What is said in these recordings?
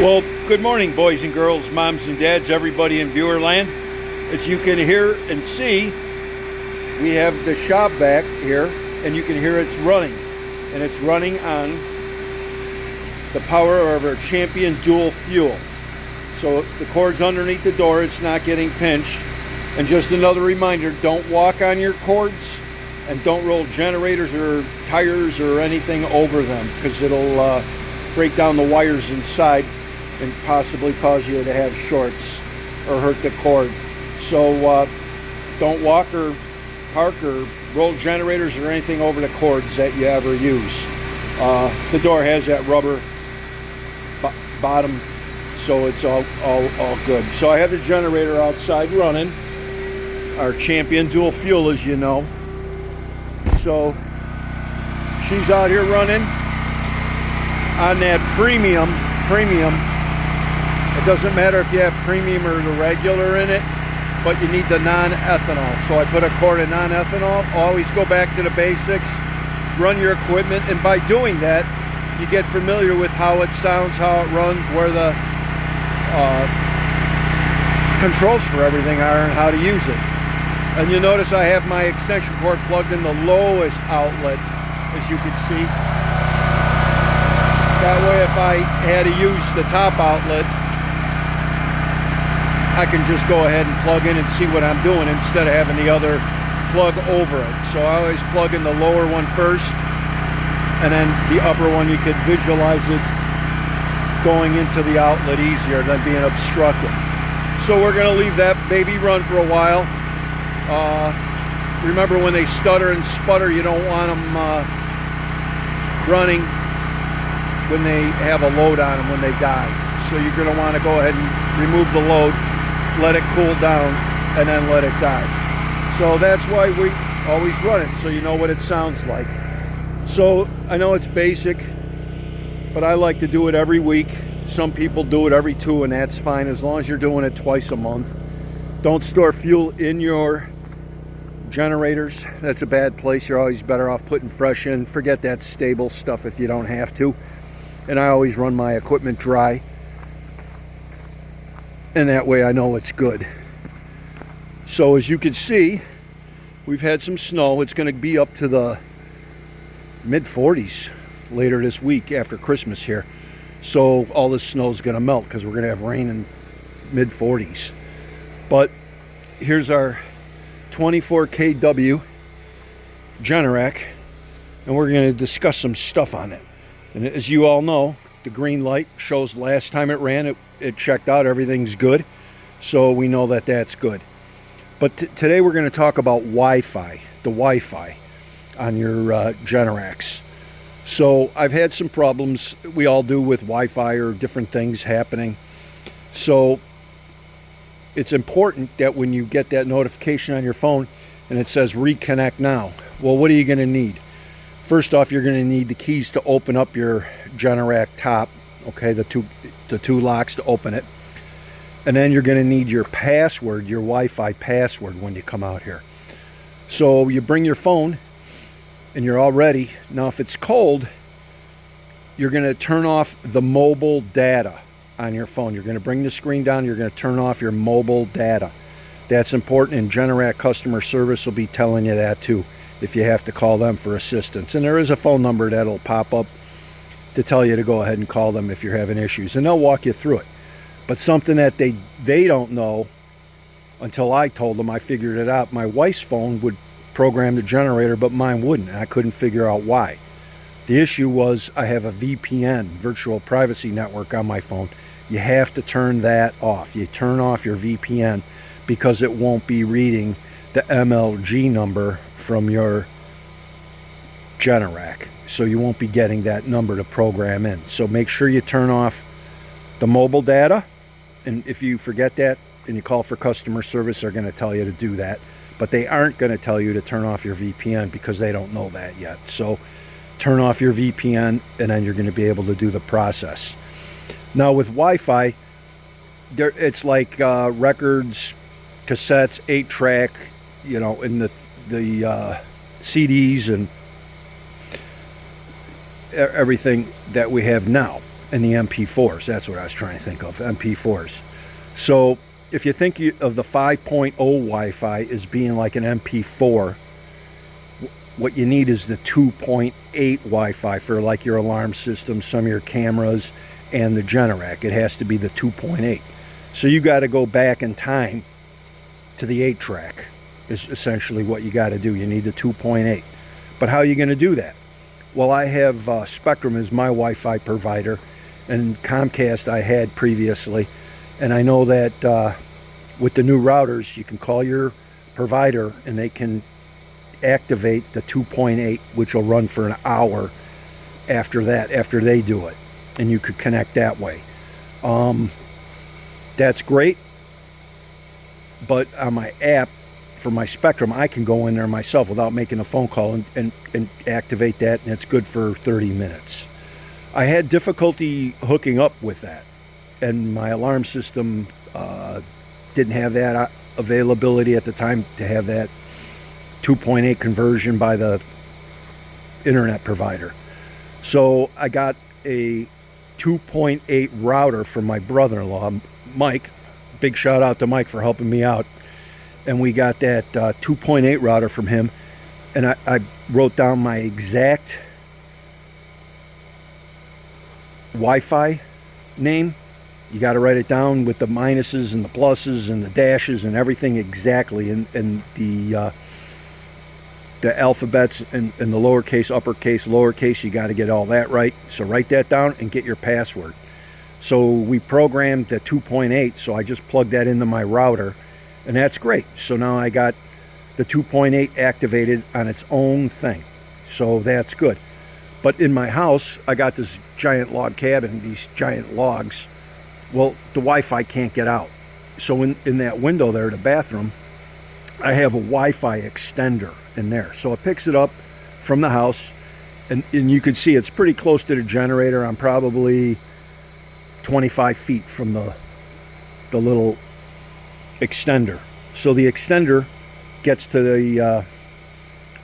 Well, good morning, boys and girls, moms and dads, everybody in viewer land. As you can hear and see, we have the shop back here, and you can hear it's running. And it's running on the power of our Champion dual fuel. So the cord's underneath the door, it's not getting pinched. And just another reminder, don't walk on your cords and don't roll generators or tires or anything over them, because it'll break down the wires inside and possibly cause you to have shorts or hurt the cord. So don't walk or park or roll generators or anything over the cords that you ever use. The door has that rubber bottom, so it's all good. So I have the generator outside running, our Champion dual fuel, as you know. So she's out here running on that premium. It doesn't matter if you have premium or the regular in it, but you need the non-ethanol. So I put a quart of non-ethanol. Always go back to the basics, run your equipment, and by doing that, you get familiar with how it sounds, how it runs, where the controls for everything are, and how to use it. And you notice I have my extension cord plugged in the lowest outlet, as you can see. That way, if I had to use the top outlet, I can just go ahead and plug in and see what I'm doing instead of having the other plug over it. So I always plug in the lower one first, and then the upper one, you could visualize it going into the outlet easier than being obstructed. So we're going to leave that baby run for a while. Remember, when they stutter and sputter, you don't want them running when they have a load on them when they die. So you're going to want to go ahead and remove the load, let it cool down, and then let it die. So that's why we always run it, so you know what it sounds like. So I know it's basic, but I like to do it every week. Some people do it every 2, and that's fine as long as you're doing it twice a month. Don't store fuel in your generators. That's a bad place. You're always better off putting fresh in. Forget that stable stuff if you don't have to. And I always run my equipment dry, and that way I know it's good. So as you can see, we've had some snow. It's going to be up to the mid-40s later this week after Christmas here. So all this snow is going to melt because we're going to have rain in mid-40s. But here's our 24kw Generac, and we're going to discuss some stuff on it. And as you all know, the green light shows last time it ran, it checked out, everything's good. So we know that that's good. But today we're going to talk about Wi-Fi, the Wi-Fi on your Generacs. So I've had some problems, we all do, with Wi-Fi or different things happening. So it's important that when you get that notification on your phone and it says reconnect now, well, what are you going to need? First off, you're going to need the keys to open up your Generac top, okay, the two locks to open it. And then you're going to need your password, your Wi-Fi password, when you come out here. So you bring your phone and you're all ready. Now if it's cold, you're going to turn off the mobile data on your phone. You're going to bring the screen down, you're going to turn off your mobile data. That's important, and Generac customer service will be telling you that too, if you have to call them for assistance. And there is a phone number that'll pop up to tell you to go ahead and call them if you're having issues, and they'll walk you through it. But something that they don't know, until I told them, I figured it out. My wife's phone would program the generator, but mine wouldn't, and I couldn't figure out why. The issue was I have a VPN, virtual privacy network, on my phone. You have to turn that off. You turn off your VPN because it won't be reading the MLG number from your Generac. So you won't be getting that number to program in. So make sure you turn off the mobile data. And if you forget that and you call for customer service, they're going to tell you to do that. But they aren't going to tell you to turn off your VPN because they don't know that yet. So turn off your VPN, and then you're going to be able to do the process. Now with Wi-Fi, it's like records, cassettes, 8-track, you know, in the CDs and everything that we have now. and the MP4s. That's what I was trying to think of, MP4s. So if you think of the 5.0 Wi-Fi as being like an MP4, what you need is the 2.8 Wi-Fi for like your alarm system, some of your cameras, and the Generac. It has to be the 2.8. So you got to go back in time to the 8-track is essentially what you got to do. You need the 2.8. But how are you going to do that? Well, I have Spectrum as my Wi-Fi provider, and Comcast I had previously. And I know that with the new routers, you can call your provider and they can activate the 2.8, which will run for an hour after that, after they do it. And you could connect that way. That's great. But on my app, for my Spectrum, I can go in there myself without making a phone call and activate that, and it's good for 30 minutes. I had difficulty hooking up with that, and my alarm system didn't have that availability at the time to have that 2.8 conversion by the internet provider. So I got a 2.8 router from my brother-in-law, Mike. Big shout out to Mike for helping me out. And we got that 2.8 router from him, and I wrote down my exact Wi-Fi name. You got to write it down with the minuses and the pluses and the dashes and everything exactly, and the alphabets and the lowercase, uppercase, lowercase. You got to get all that right. So write that down and get your password. So we programmed the 2.8, so I just plugged that into my router. And that's great. So now I got the 2.8 activated on its own thing. So that's good. But in my house, I got this giant log cabin, these giant logs. Well, the Wi-Fi can't get out. So in that window there, the bathroom, I have a Wi-Fi extender in there. So it picks it up from the house. And you can see it's pretty close to the generator. I'm probably 25 feet from the little extender. So the extender gets to the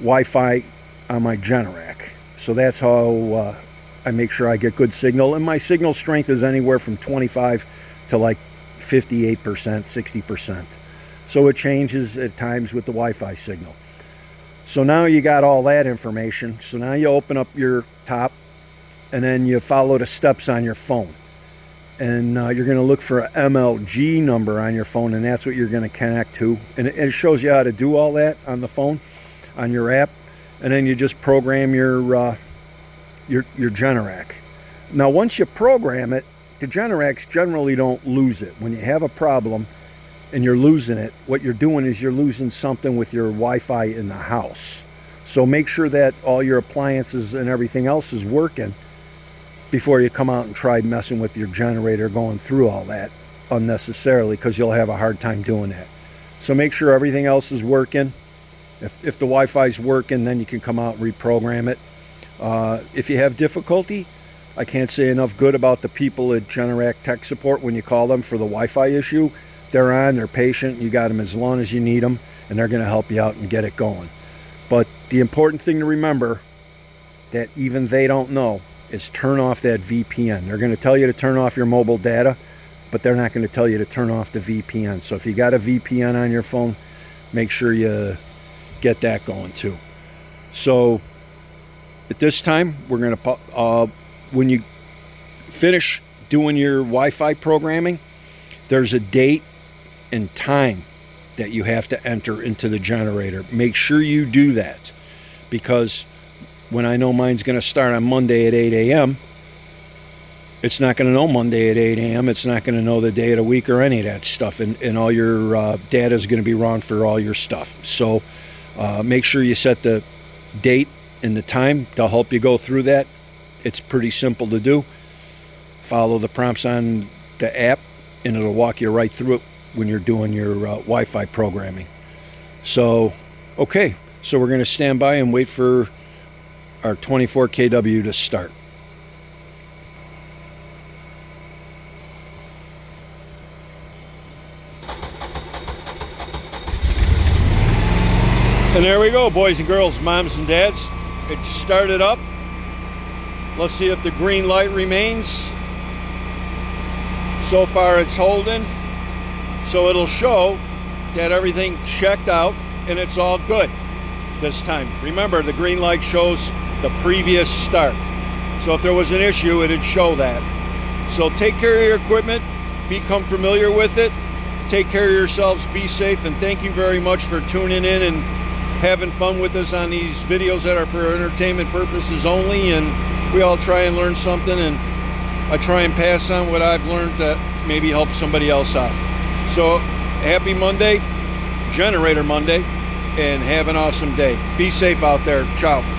Wi-Fi on my Generac. So that's how I make sure I get good signal. And my signal strength is anywhere from 25 to like 58%, 60%. So it changes at times with the Wi-Fi signal. So now you got all that information. So now you open up your top and then you follow the steps on your phone. And you're going to look for an MLG number on your phone, and that's what you're going to connect to. And it shows you how to do all that on the phone, on your app. And then you just program your Generac. Now, once you program it, the Generacs generally don't lose it. When you have a problem and you're losing it, what you're doing is you're losing something with your Wi-Fi in the house. So make sure that all your appliances and everything else is working before you come out and try messing with your generator, going through all that unnecessarily, because you'll have a hard time doing that. So make sure everything else is working. If the Wi-Fi is working, then you can come out and reprogram it. If you have difficulty, I can't say enough good about the people at Generac Tech Support. When you call them for the Wi-Fi issue, they're on, they're patient, you got them as long as you need them, and they're going to help you out and get it going. But the important thing to remember that even they don't know is turn off that VPN. They're going to tell you to turn off your mobile data, but they're not going to tell you to turn off the VPN. So if you got a VPN on your phone, make sure you get that going too. So at this time, we're going to, when you finish doing your Wi-Fi programming, there's a date and time that you have to enter into the generator. Make sure you do that, because when I know mine's going to start on Monday at 8 a.m., it's not going to know Monday at 8 a.m. It's not going to know the day of the week or any of that stuff. And all your data is going to be wrong for all your stuff. So make sure you set the date and the time. They'll help you go through that. It's pretty simple to do. Follow the prompts on the app, and it'll walk you right through it when you're doing your Wi-Fi programming. So, okay. So we're going to stand by and wait for our 24kw to start. And there we go, boys and girls, moms and dads. It started up. Let's see if the green light remains. So far it's holding, so it'll show that everything checked out and it's all good this time. Remember, the green light shows the previous start, so if there was an issue, it'd show that. So take care of your equipment, become familiar with it, take care of yourselves, be safe, and thank you very much for tuning in and having fun with us on these videos that are for entertainment purposes only. And we all try and learn something, and I try and pass on what I've learned that maybe help somebody else out. So happy Monday, Generator Monday, and have an awesome day. Be safe out there. Ciao.